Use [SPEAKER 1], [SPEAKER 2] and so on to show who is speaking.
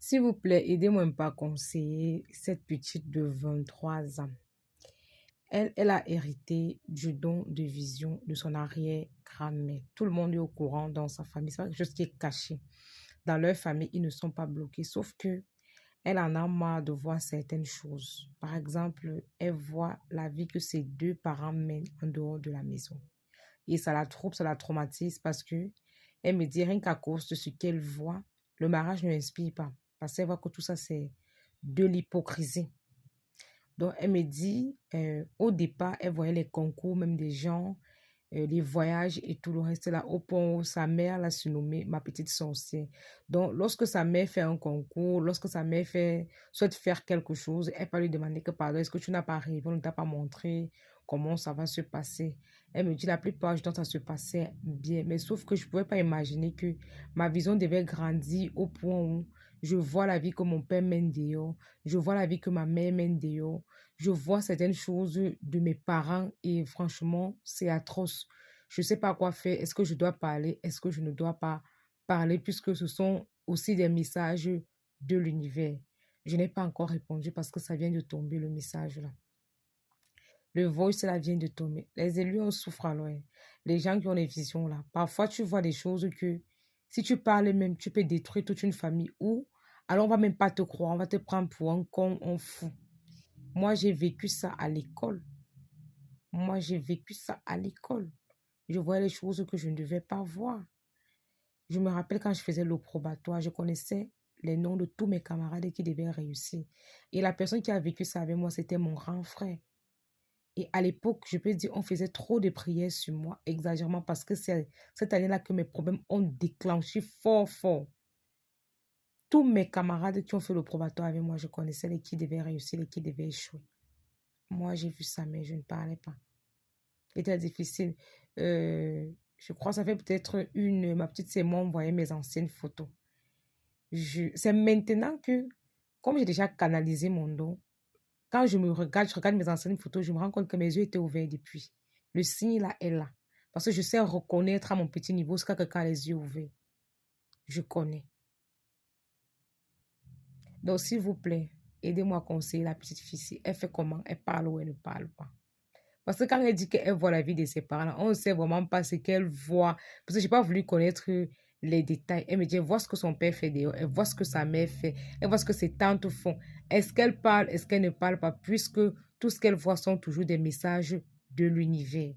[SPEAKER 1] S'il vous plaît, aidez-moi un peu à conseiller cette petite de 23 ans. Elle a hérité du don de vision de son arrière-grand-mère. Tout le monde est au courant dans sa famille. C'est pas quelque chose qui est caché. Dans leur famille, ils ne sont pas bloqués. Sauf que elle en a marre de voir certaines choses. Par exemple, elle voit la vie que ses deux parents mènent en dehors de la maison. Et ça la trouble, ça la traumatise parce que elle me dit rien qu'à cause de ce qu'elle voit, le mariage ne l'inspire pas. Parce qu'elle voit que tout ça, c'est de l'hypocrisie. Donc, elle me dit, au départ, elle voyait les concours, même des gens, les voyages et tout le reste là, au point où sa mère l'a surnommée ma petite sorcière. Donc, lorsque sa mère fait un concours, lorsque sa mère souhaite faire quelque chose, elle peut lui demander que pardon, est-ce que tu n'as pas arrivé, on ne t'a pas montré comment ça va se passer. Elle me dit la plupart du temps, ça se passait bien, mais sauf que je ne pouvais pas imaginer que ma vision devait grandir au point où je vois la vie que mon père mène dehors, je vois la vie que ma mère mène dehors, je vois certaines choses de mes parents et franchement, c'est atroce. Je ne sais pas quoi faire. Est-ce que je dois parler? Est-ce que je ne dois pas parler puisque ce sont aussi des messages de l'univers? Je n'ai pas encore répondu parce que ça vient de tomber le message là. Le voice là vient de tomber. Les élus, on souffre alors, hein. Les gens qui ont des visions là. Parfois, tu vois des choses que si tu parles même, tu peux détruire toute une famille ou alors on va même pas te croire, on va te prendre pour un con, un fou. Moi, j'ai vécu ça à l'école. Moi, j'ai vécu ça à l'école. Je voyais les choses que je ne devais pas voir. Je me rappelle quand je faisais le probatoire, je connaissais les noms de tous mes camarades qui devaient réussir. Et la personne qui a vécu ça avec moi, c'était mon grand frère. Et à l'époque, je peux dire, on faisait trop de prières sur moi, exagérément, parce que c'est cette année-là que mes problèmes ont déclenché fort, fort. Tous mes camarades qui ont fait le probatoire avec moi, je connaissais les qui devaient réussir, les qui devaient échouer. Moi, j'ai vu ça, mais je ne parlais pas. C'était difficile. Je crois que ça fait peut-être ma petite sœur m'a envoyé mes anciennes photos. C'est maintenant que, comme j'ai déjà canalisé mon don, quand je regarde mes anciennes photos, je me rends compte que mes yeux étaient ouverts depuis. Le signe là est là. Parce que je sais reconnaître à mon petit niveau ce qu'a quelqu'un a les yeux ouverts. Je connais. Donc, s'il vous plaît, aidez-moi à conseiller la petite fille. Elle fait comment? Elle parle ou elle ne parle pas? Parce que quand elle dit qu'elle voit la vie de ses parents, on ne sait vraiment pas ce qu'elle voit. Parce que je n'ai pas voulu connaître les détails. Elle me dit, elle voit ce que son père fait dehors, elle voit ce que sa mère fait, elle voit ce que ses tantes font. Est-ce qu'elle parle, est-ce qu'elle ne parle pas? Puisque tout ce qu'elle voit sont toujours des messages de l'univers.